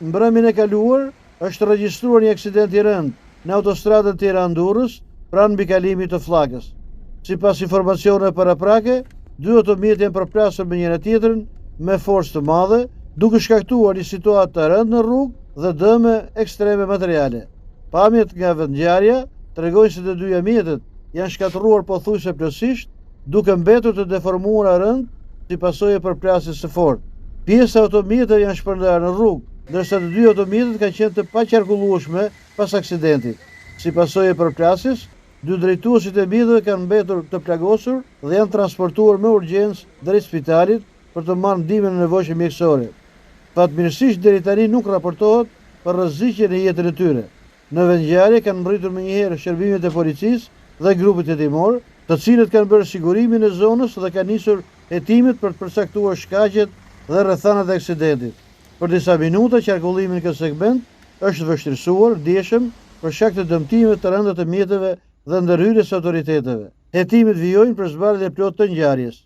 mbrëmjen e kaluar është regjistruar një aksident i rënd në autostradën Tiranë-Durrës pranë mbikalimit të flakës. Sipas informacioneve paraprake, dy automjet janë përplasur me njëra tjetrën me forcë të madhe, duke shkaktuar një situatë të rëndë në rrugë dhe dëme ekstreme materiale. Pamjet nga vendngjarja tregojnë se të dyja mjetet janë shkatërruar pothuajse plotësisht, duke mbetur të deformuara rënd si pasojë e përplasjes së fortë. Pjesa e automjeteve janë shpërndarë në rrugë, ndërsa të dy automjetet kanë qenë të paqarkullueshme pas aksidentit. Si pasojë e përplasjes, dy drejtuesit e mjeteve kanë mbetur të plagosur dhe janë transportuar me urgjencë drejt spitalit për të marrë ndihmën e nevojshme mjekësore. Fatmirësisht deri tani nuk raportohet për rrezikje në jetën e tyre. Në vendngjarje kanë mbërritur menjëherë shërbimet e policisë dhe grupet hetimor, të cilët kanë bërë sigurimin e zonës dhe kanë nisur hetimet për të përcaktuar shkaqet dhe rrethanat e aksidentit. Për disa minuta qarkullimi në këtë segment është vështirësuar ndjeshëm për shkak të dëmtimeve të rënda të mjeteve dhe ndërhyrjes së autoriteteve. Hetimet vijojnë për zbardhjen e plotë të ngjarjes.